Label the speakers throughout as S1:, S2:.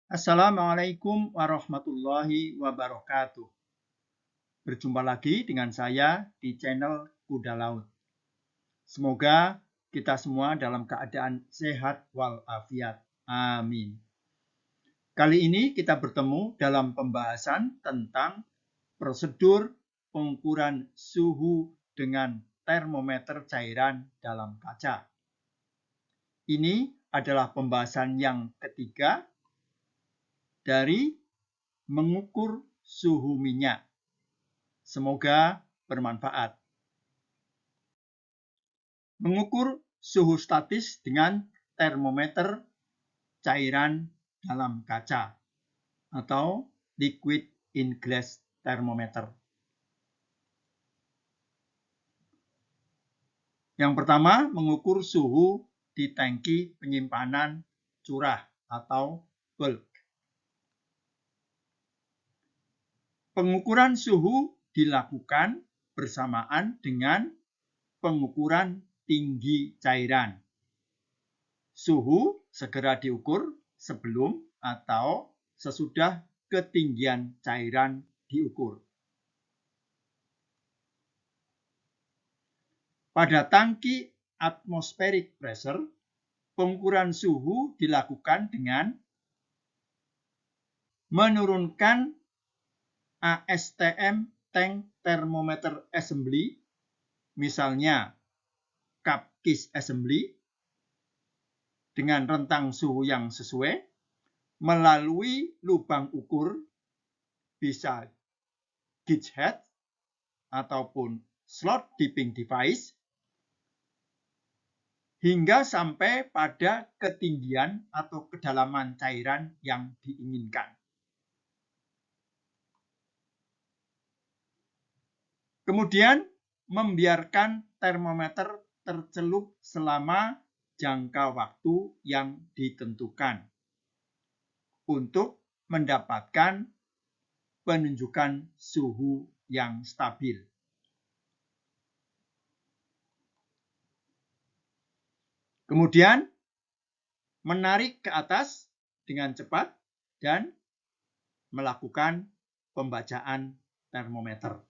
S1: Assalamualaikum warahmatullahi wabarakatuh. Berjumpa lagi dengan saya di channel Kuda Laut. Semoga kita semua dalam keadaan sehat walafiat. Amin. Kali ini kita bertemu dalam pembahasan tentang prosedur pengukuran suhu dengan termometer cairan dalam kaca. Ini adalah pembahasan yang ketiga dari mengukur suhu minyak. Semoga bermanfaat. Mengukur suhu statis dengan termometer cairan dalam kaca atau liquid in glass thermometer. Yang pertama, mengukur suhu di tangki penyimpanan curah atau bulk. Pengukuran suhu dilakukan bersamaan dengan pengukuran tinggi cairan. Suhu segera diukur sebelum atau sesudah ketinggian cairan diukur. Pada tangki atmospheric pressure, pengukuran suhu dilakukan dengan menurunkan ASTM tank thermometer assembly, misalnya cup case assembly, dengan rentang suhu yang sesuai, melalui lubang ukur, bisa gauge head ataupun slot dipping device, hingga sampai pada ketinggian atau kedalaman cairan yang diinginkan. Kemudian membiarkan termometer tercelup selama jangka waktu yang ditentukan untuk mendapatkan penunjukan suhu yang stabil. Kemudian menarik ke atas dengan cepat dan melakukan pembacaan termometer.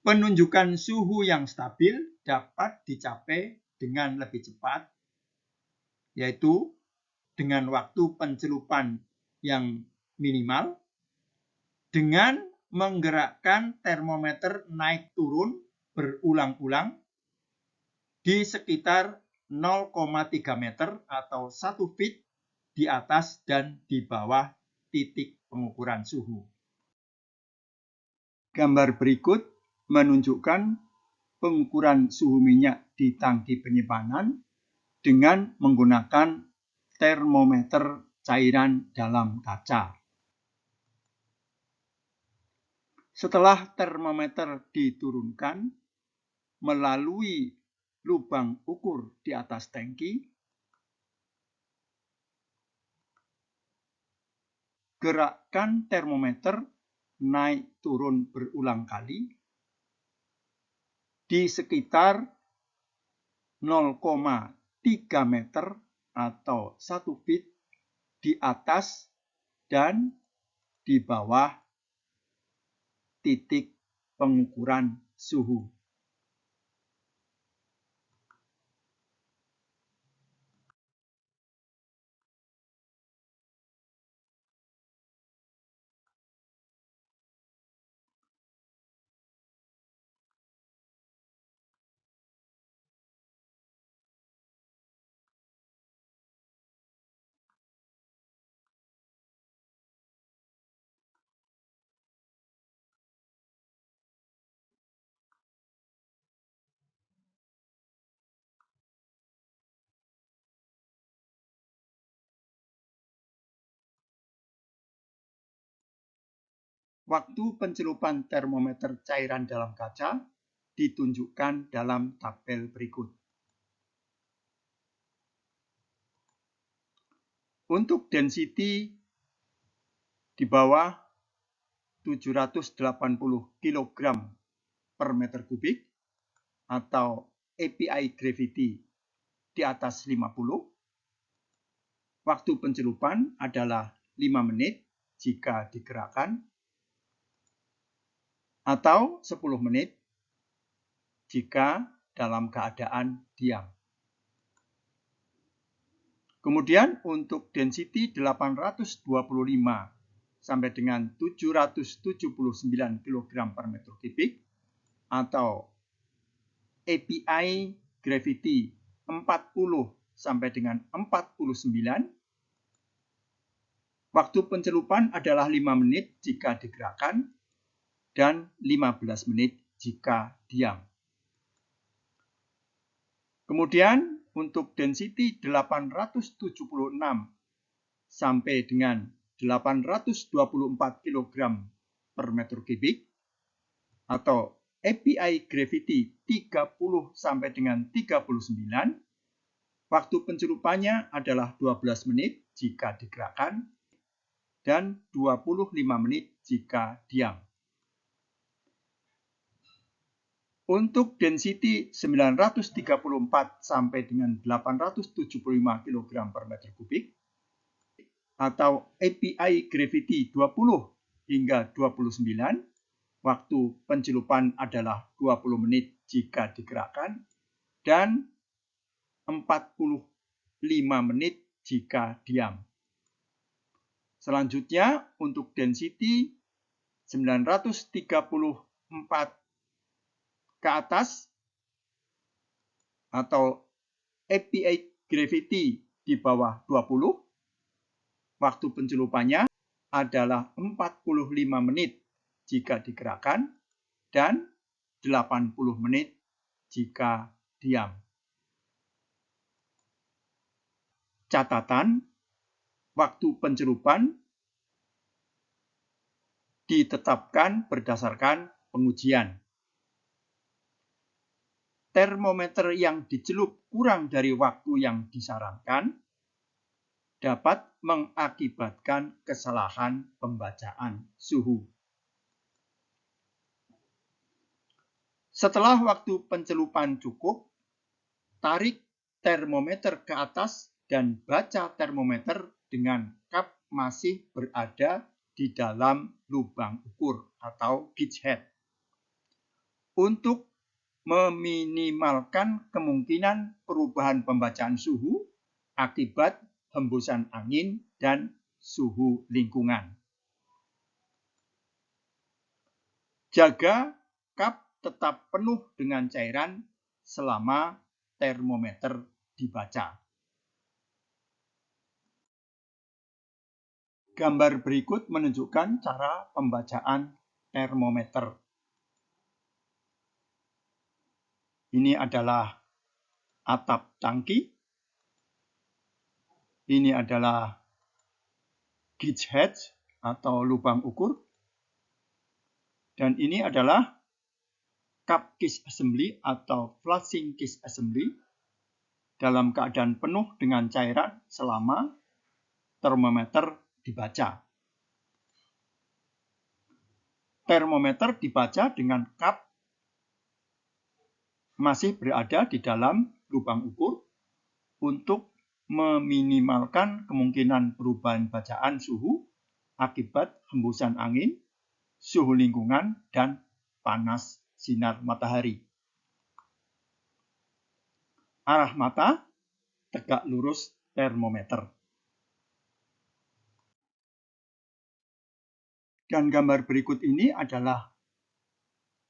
S1: Penunjukan suhu yang stabil dapat dicapai dengan lebih cepat, yaitu dengan waktu pencelupan yang minimal, dengan menggerakkan termometer naik turun berulang-ulang di sekitar 0,3 meter atau 1 feet di atas dan di bawah titik pengukuran suhu. Gambar berikut menunjukkan pengukuran suhu minyak di tangki penyimpanan dengan menggunakan termometer cairan dalam kaca. Setelah termometer diturunkan melalui lubang ukur di atas tangki, gerakkan termometer naik turun berulang kali di sekitar 0,3 meter atau 1 feet di atas dan di bawah titik pengukuran suhu. Waktu pencelupan termometer cairan dalam kaca ditunjukkan dalam tabel berikut. Untuk density di bawah 780 kg per meter kubik atau API gravity di atas 50. Waktu pencelupan adalah 5 menit jika digerakkan atau 10 menit jika dalam keadaan diam. Kemudian untuk density 825 sampai dengan 779 kg per meter kubik atau API gravity 40 sampai dengan 49. Waktu pencelupan adalah 5 menit jika digerakkan dan 15 menit jika diam. Kemudian untuk density 876 sampai dengan 824 kg per meter kubik atau API gravity 30 sampai dengan 39. Waktu pencelupannya adalah 12 menit jika digerakkan dan 25 menit jika diam. Untuk density 934 sampai dengan 875 kg per meter kubik atau API gravity 20 hingga 29, waktu pencelupan adalah 20 menit jika digerakkan dan 45 menit jika diam. Selanjutnya untuk density 934 ke atas atau API gravity di bawah 20, waktu pencelupannya adalah 45 menit jika digerakkan dan 80 menit jika diam. Catatan, waktu pencelupan ditetapkan berdasarkan pengujian. Termometer yang dicelup kurang dari waktu yang disarankan dapat mengakibatkan kesalahan pembacaan suhu. Setelah waktu pencelupan cukup, tarik termometer ke atas dan baca termometer dengan kap masih berada di dalam lubang ukur atau gauge head. Untuk meminimalkan kemungkinan perubahan pembacaan suhu akibat hembusan angin dan suhu lingkungan. Jaga kap tetap penuh dengan cairan selama termometer dibaca. Gambar berikut menunjukkan cara pembacaan termometer. Ini adalah atap tangki. Ini adalah gauge head atau lubang ukur. Dan ini adalah cup case assembly atau flushing case assembly dalam keadaan penuh dengan cairan selama termometer dibaca. Termometer dibaca dengan cup masih berada di dalam lubang ukur untuk meminimalkan kemungkinan perubahan bacaan suhu akibat hembusan angin, suhu lingkungan, dan panas sinar matahari. Arah mata tegak lurus termometer. Dan gambar berikut ini adalah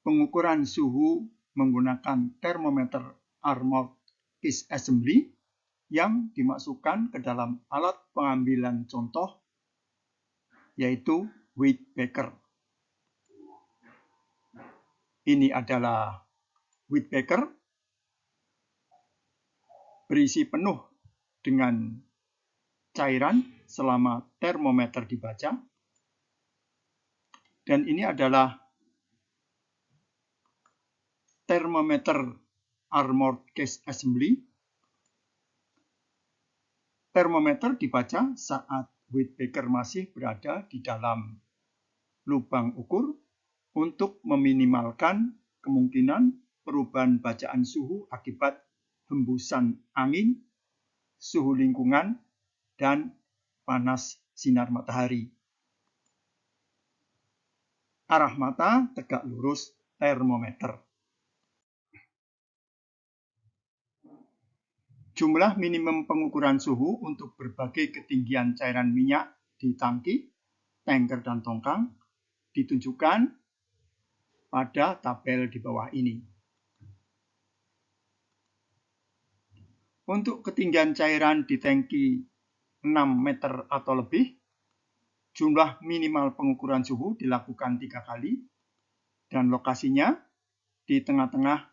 S1: pengukuran suhu menggunakan termometer armored case assembly yang dimasukkan ke dalam alat pengambilan contoh yaitu weight beaker. Ini adalah weight beaker berisi penuh dengan cairan selama termometer dibaca. Dan ini adalah termometer armored case assembly. Termometer dibaca saat weight beaker masih berada di dalam lubang ukur untuk meminimalkan kemungkinan perubahan bacaan suhu akibat hembusan angin, suhu lingkungan, dan panas sinar matahari. Arah mata tegak lurus termometer. Jumlah minimum pengukuran suhu untuk berbagai ketinggian cairan minyak di tangki, tanker, dan tongkang ditunjukkan pada tabel di bawah ini. Untuk ketinggian cairan di tangki 6 meter atau lebih, jumlah minimal pengukuran suhu dilakukan 3 kali dan lokasinya di tengah-tengah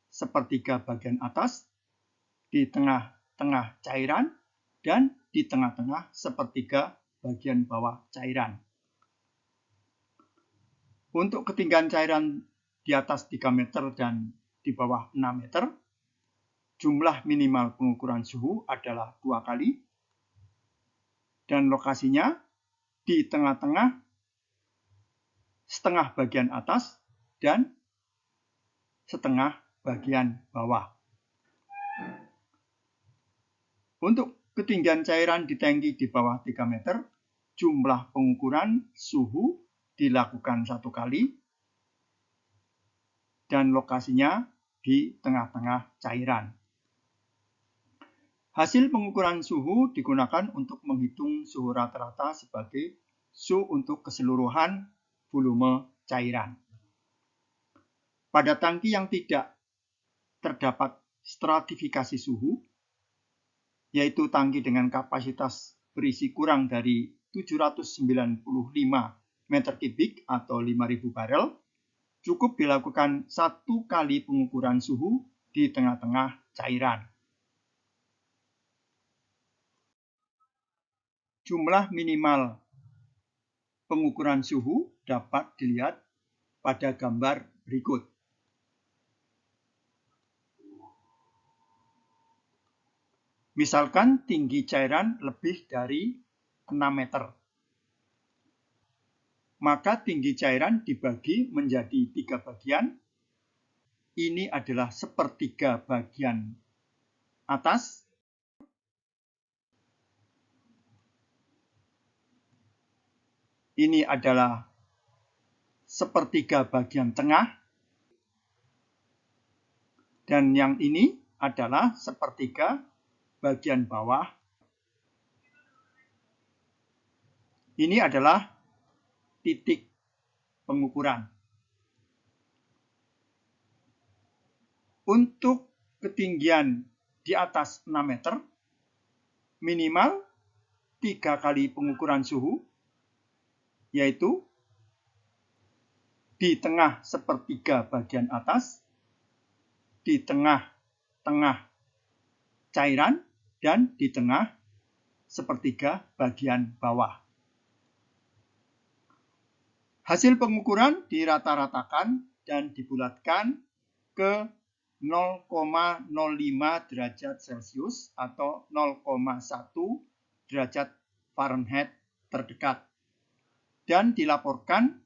S1: sepertiga bagian atas, di tengah-tengah cairan, dan di tengah-tengah sepertiga bagian bawah cairan. Untuk ketinggian cairan di atas 3 meter dan di bawah 6 meter, jumlah minimal pengukuran suhu adalah 2 kali, dan lokasinya di tengah-tengah setengah bagian atas dan setengah bagian bawah. Untuk ketinggian cairan di tangki di bawah 3 meter, jumlah pengukuran suhu dilakukan 1 kali dan lokasinya di tengah-tengah cairan. Hasil pengukuran suhu digunakan untuk menghitung suhu rata-rata sebagai suhu untuk keseluruhan volume cairan. Pada tangki yang tidak terdapat stratifikasi suhu, yaitu tangki dengan kapasitas berisi kurang dari 795 meter kubik atau 5.000 barel, cukup dilakukan 1 kali pengukuran suhu di tengah-tengah cairan. Jumlah minimal pengukuran suhu dapat dilihat pada gambar berikut. Misalkan tinggi cairan lebih dari 6 meter. Maka tinggi cairan dibagi menjadi 3 bagian. Ini adalah sepertiga bagian atas. Ini adalah sepertiga bagian tengah. Dan yang ini adalah sepertiga bagian bawah. Ini adalah titik pengukuran. Untuk ketinggian di atas 6 meter, minimal 3 kali pengukuran suhu, yaitu di tengah sepertiga bagian atas, di tengah-tengah cairan, dan di tengah sepertiga bagian bawah. Hasil pengukuran dirata-ratakan dan dibulatkan ke 0,05 derajat Celcius atau 0,1 derajat Fahrenheit terdekat dan dilaporkan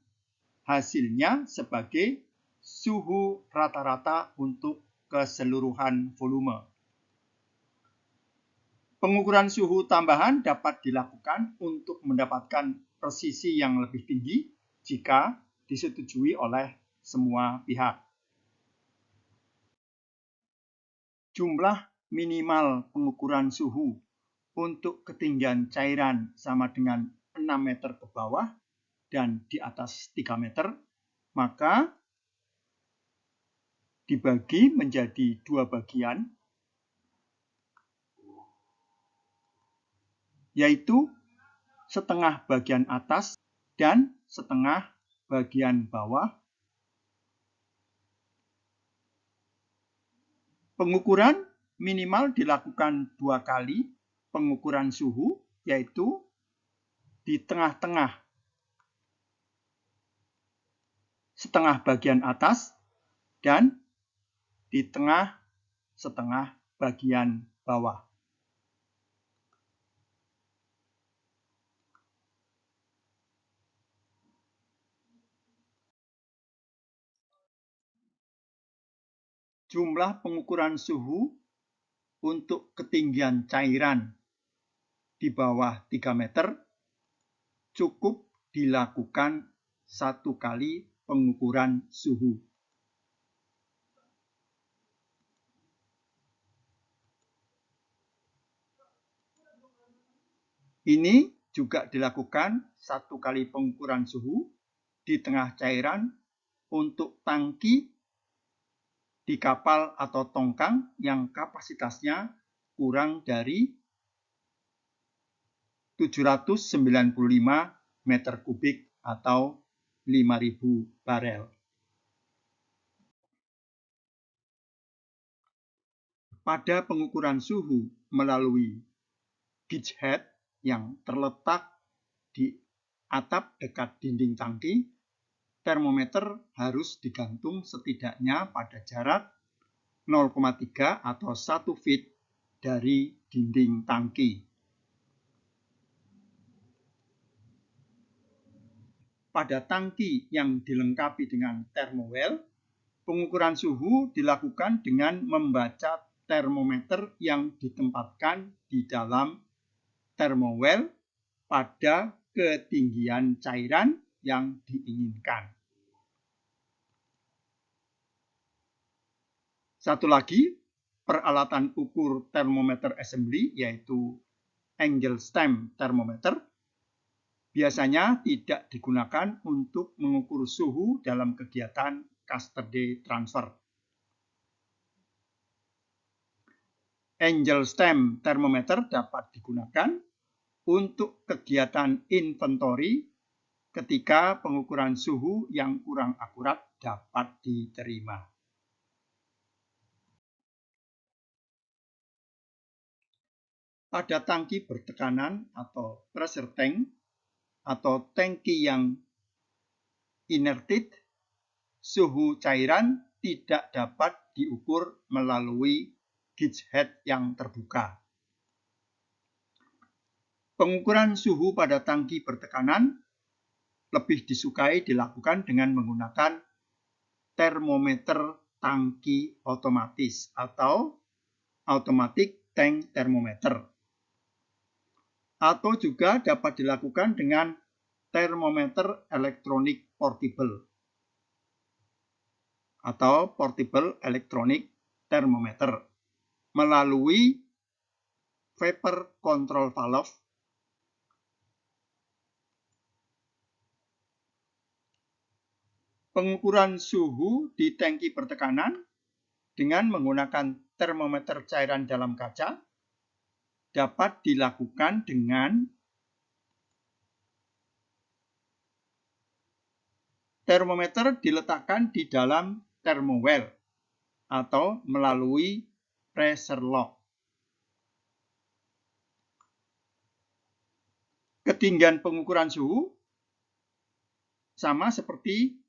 S1: hasilnya sebagai suhu rata-rata untuk keseluruhan volume. Pengukuran suhu tambahan dapat dilakukan untuk mendapatkan presisi yang lebih tinggi jika disetujui oleh semua pihak. Jumlah minimal pengukuran suhu untuk ketinggian cairan sama dengan 6 meter ke bawah dan di atas 3 meter, maka dibagi menjadi 2 bagian, yaitu setengah bagian atas dan setengah bagian bawah. Pengukuran minimal dilakukan 2 kali pengukuran suhu, yaitu di tengah-tengah setengah bagian atas dan di tengah setengah bagian bawah. Jumlah pengukuran suhu untuk ketinggian cairan di bawah 3 meter, cukup dilakukan 1 kali pengukuran suhu. Ini juga dilakukan 1 kali pengukuran suhu di tengah cairan untuk tangki di kapal atau tongkang yang kapasitasnya kurang dari 795 meter kubik atau 5.000 barel. Pada pengukuran suhu melalui gauge head yang terletak di atap dekat dinding tangki, termometer harus digantung setidaknya pada jarak 0,3 atau 1 feet dari dinding tangki. Pada tangki yang dilengkapi dengan thermowell, pengukuran suhu dilakukan dengan membaca termometer yang ditempatkan di dalam thermowell pada ketinggian cairan yang diinginkan. Satu lagi, peralatan ukur termometer assembly yaitu angle stem thermometer biasanya tidak digunakan untuk mengukur suhu dalam kegiatan custody transfer. Angle stem thermometer dapat digunakan untuk kegiatan inventory ketika pengukuran suhu yang kurang akurat dapat diterima. Pada tangki bertekanan atau pressure tank atau tangki yang inerted, suhu cairan tidak dapat diukur melalui gauge head yang terbuka. Pengukuran suhu pada tangki bertekanan lebih disukai dilakukan dengan menggunakan termometer tangki otomatis atau automatic tank thermometer. Atau juga dapat dilakukan dengan termometer elektronik portable atau portable electronic thermometer melalui vapor control valve pengukuran suhu di tangki bertekanan dengan menggunakan termometer cairan dalam kaca dapat dilakukan dengan termometer diletakkan di dalam thermowell atau melalui pressure lock. Ketinggian pengukuran suhu sama seperti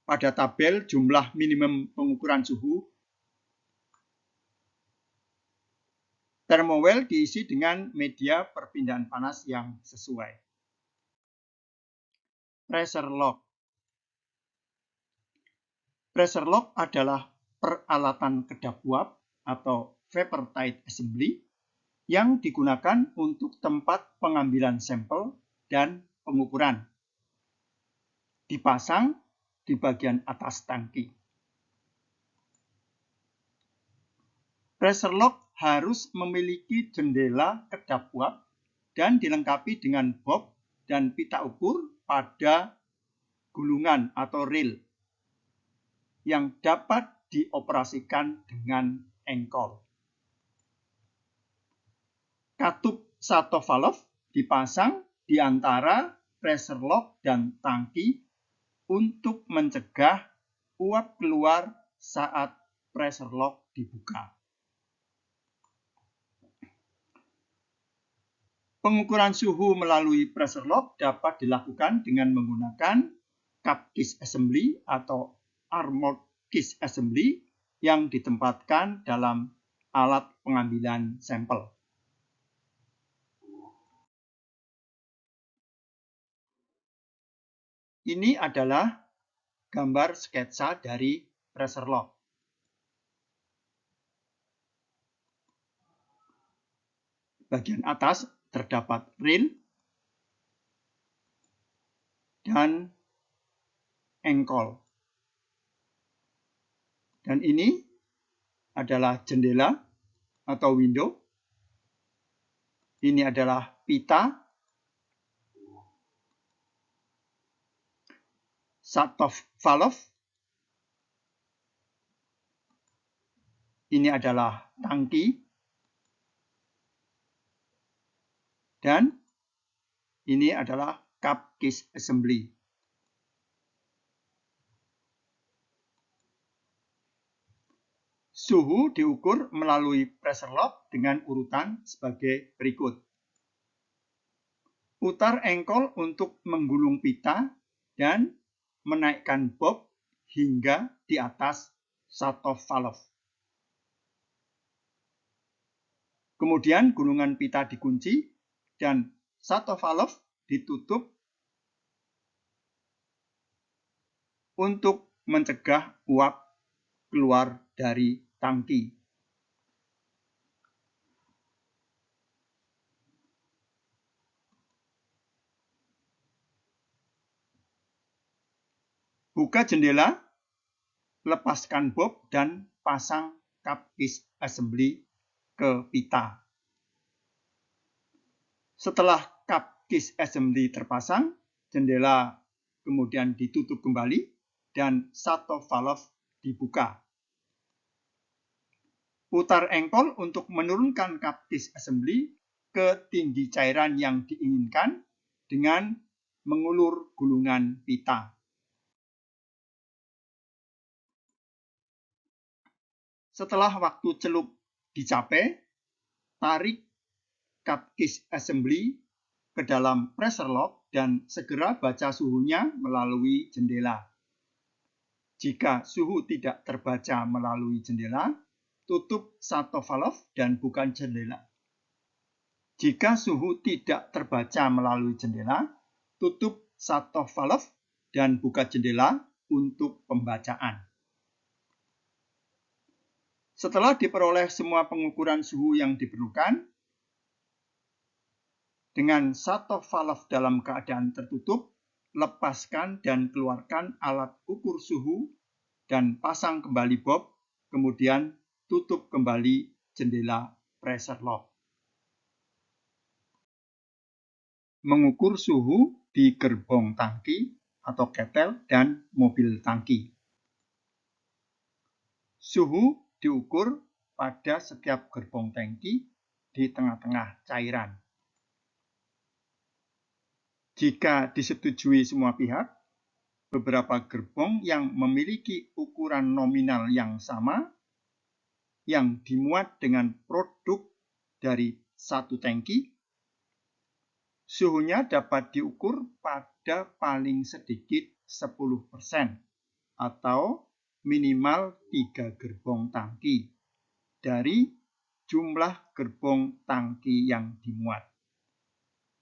S1: pada tabel jumlah minimum pengukuran suhu. Thermowell diisi dengan media perpindahan panas yang sesuai. Pressure lock. Pressure lock adalah peralatan kedap uap atau vapor tight assembly yang digunakan untuk tempat pengambilan sampel dan pengukuran. Dipasang di bagian atas tangki. Pressure lock harus memiliki jendela kedap uap dan dilengkapi dengan bob dan pita ukur pada gulungan atau reel yang dapat dioperasikan dengan engkol. Katup shutoff valve dipasang di antara pressure lock dan tangki untuk mencegah uap keluar saat pressure lock dibuka. Pengukuran suhu melalui pressure lock dapat dilakukan dengan menggunakan cup case assembly atau armored case assembly yang ditempatkan dalam alat pengambilan sampel. Ini adalah gambar sketsa dari pressure lock. bagian atas terdapat ril dan engkol. Dan ini adalah jendela atau window. Ini adalah pita, shut-off valve. Ini adalah tangki. Dan ini adalah cup case assembly. Suhu diukur melalui pressure lock dengan urutan sebagai berikut. Putar engkol untuk menggulung pita dan menaikkan bob hingga di atas shut-off valve. Kemudian gulungan pita dikunci dan shut-off valve ditutup untuk mencegah uap keluar dari tangki. Buka jendela, lepaskan bob dan pasang cup case assembly ke pita. Setelah cup case assembly terpasang, jendela kemudian ditutup kembali dan shut-off valve dibuka. Putar engkol untuk menurunkan cup case assembly ke tinggi cairan yang diinginkan dengan mengulur gulungan pita. Setelah waktu celup dicapai, tarik cup case assembly ke dalam pressure lock dan segera baca suhunya melalui jendela. Jika suhu tidak terbaca melalui jendela, tutup shut-off valve dan buka jendela. Jika suhu tidak terbaca melalui jendela, tutup shut-off valve dan buka jendela untuk pembacaan. Setelah diperoleh semua pengukuran suhu yang diperlukan, dengan shut-off valve dalam keadaan tertutup, lepaskan dan keluarkan alat ukur suhu dan pasang kembali bob, kemudian tutup kembali jendela pressure lock. Mengukur suhu di gerbong tangki atau ketel dan mobil tangki. Suhu diukur pada setiap gerbong tangki di tengah-tengah cairan. Jika disetujui semua pihak, beberapa gerbong yang memiliki ukuran nominal yang sama, yang dimuat dengan produk dari satu tangki, suhunya dapat diukur pada paling sedikit 10% atau minimal 3 gerbong tangki dari jumlah gerbong tangki yang dimuat.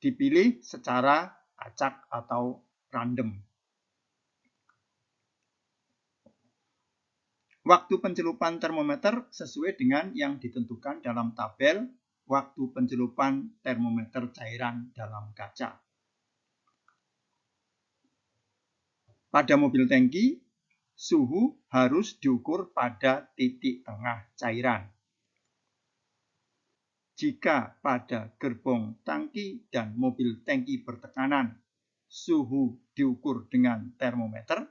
S1: Dipilih secara acak atau random. Waktu pencelupan termometer sesuai dengan yang ditentukan dalam tabel waktu pencelupan termometer cairan dalam kaca. Pada mobil tangki, suhu harus diukur pada titik tengah cairan. Jika pada gerbong tangki dan mobil tangki bertekanan, suhu diukur dengan termometer,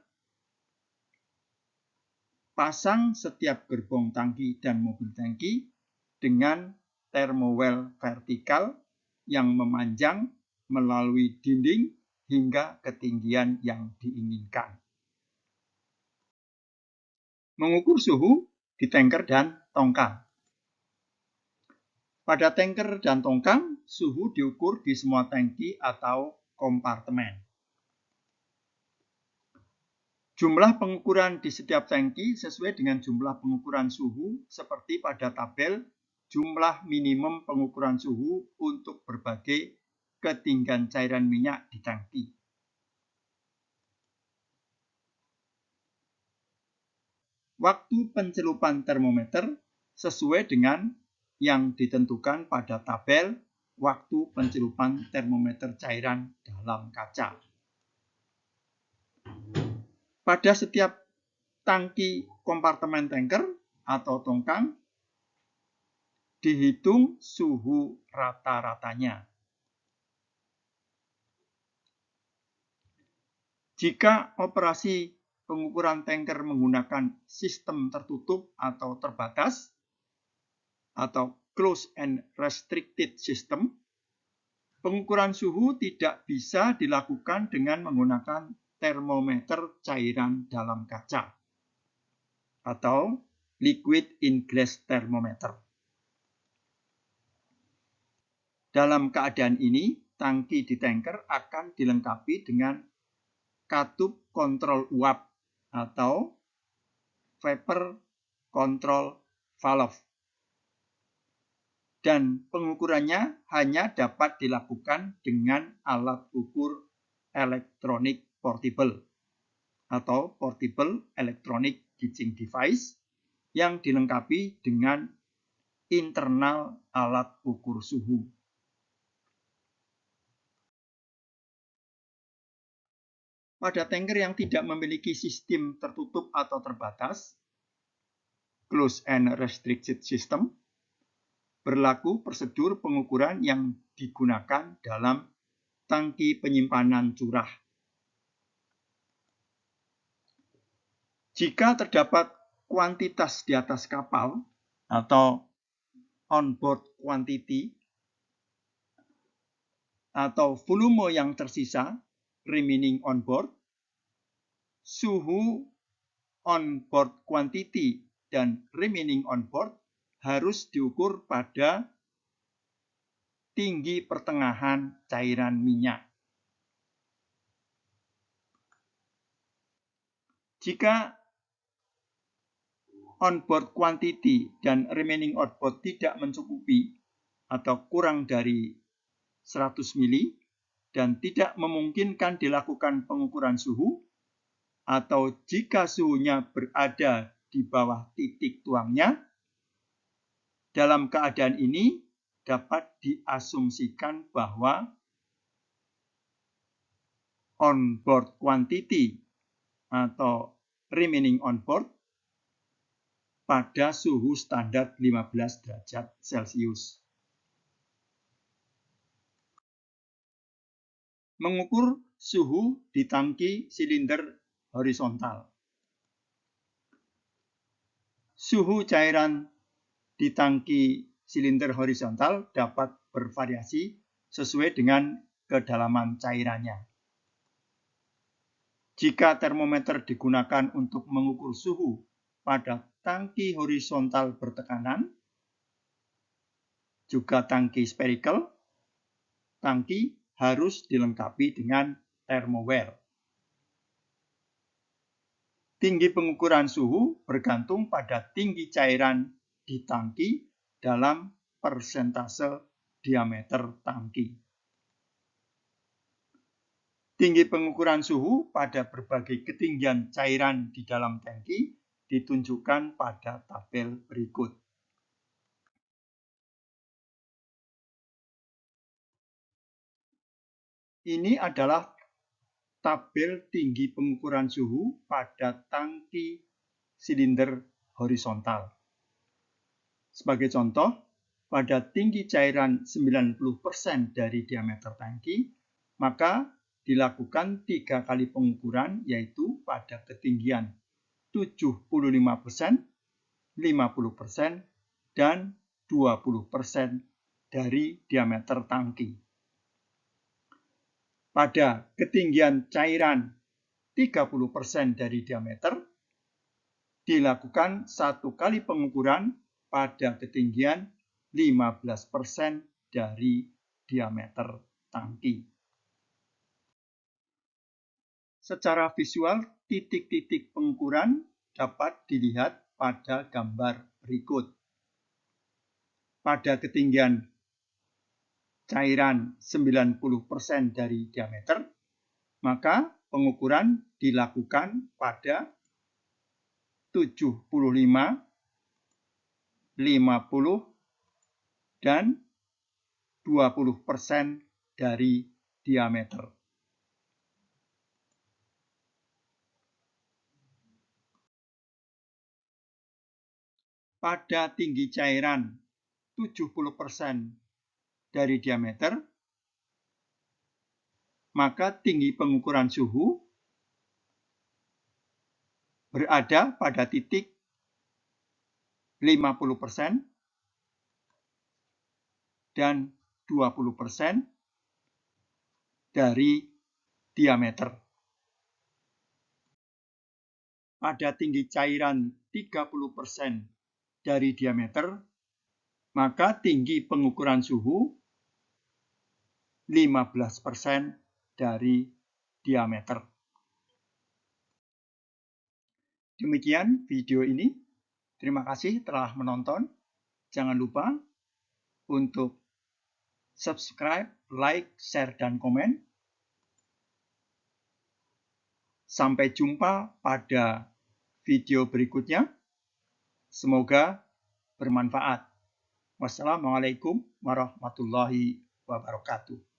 S1: pasang setiap gerbong tangki dan mobil tangki dengan thermowell vertikal yang memanjang melalui dinding hingga ketinggian yang diinginkan. Mengukur suhu di tanker dan tongkang. Pada tanker dan tongkang, suhu diukur di semua tangki atau kompartemen. Jumlah pengukuran di setiap tangki sesuai dengan jumlah pengukuran suhu seperti pada tabel jumlah minimum pengukuran suhu untuk berbagai ketinggian cairan minyak di tangki. Waktu pencelupan termometer sesuai dengan yang ditentukan pada tabel waktu pencelupan termometer cairan dalam kaca. Pada setiap tangki kompartemen tanker atau tongkang, dihitung suhu rata-ratanya. Jika operasi pengukuran tanker menggunakan sistem tertutup atau terbatas, atau closed and restricted system, pengukuran suhu tidak bisa dilakukan dengan menggunakan termometer cairan dalam kaca atau liquid in glass thermometer. Dalam keadaan ini, tangki di tanker akan dilengkapi dengan katup kontrol uap atau vapor control valve. Dan pengukurannya hanya dapat dilakukan dengan alat ukur elektronik portable atau portable electronic gauging device yang dilengkapi dengan internal alat ukur suhu. Pada tanker yang tidak memiliki sistem tertutup atau terbatas, closed and restricted system, berlaku prosedur pengukuran yang digunakan dalam tangki penyimpanan curah. Jika terdapat kuantitas di atas kapal atau onboard quantity atau volume yang tersisa remaining on board, suhu on board quantity dan remaining on board harus diukur pada tinggi pertengahan cairan minyak. Jika on board quantity dan remaining on board tidak mencukupi atau kurang dari 100 mili dan tidak memungkinkan dilakukan pengukuran suhu, atau jika suhunya berada di bawah titik tuangnya, dalam keadaan ini dapat diasumsikan bahwa on board quantity atau remaining on board pada suhu standar 15 derajat Celcius. Mengukur suhu di tangki silinder horizontal. Suhu cairan di tangki silinder horizontal dapat bervariasi sesuai dengan kedalaman cairannya. Jika termometer digunakan untuk mengukur suhu pada tangki horizontal bertekanan, juga tangki spherical, tangki harus dilengkapi dengan thermoware. Tinggi pengukuran suhu bergantung pada tinggi cairan di tangki dalam persentase diameter tangki. Tinggi pengukuran suhu pada berbagai ketinggian cairan di dalam tangki ditunjukkan pada tabel berikut. Ini adalah tabel tinggi pengukuran suhu pada tangki silinder horizontal. Sebagai contoh, pada tinggi cairan 90% dari diameter tangki, maka dilakukan 3 kali pengukuran, yaitu pada ketinggian 75%, 50%, dan 20% dari diameter tangki. Pada ketinggian cairan 30% dari diameter, dilakukan 1 kali pengukuran pada ketinggian 15% dari diameter tangki. Secara visual, titik-titik pengukuran dapat dilihat pada gambar berikut. Pada ketinggian cairan 90% dari diameter, maka pengukuran dilakukan pada 75, 50, dan 20% dari diameter. Pada tinggi cairan 70% dari diameter, maka tinggi pengukuran suhu berada pada titik 50% dan 20% dari diameter. Pada tinggi cairan 30% dari diameter, maka tinggi pengukuran suhu 15% dari diameter. Demikian video ini. Terima kasih telah menonton. Jangan lupa untuk subscribe, like, share, dan komen. Sampai jumpa pada video berikutnya. Semoga bermanfaat. Wassalamualaikum warahmatullahi wabarakatuh.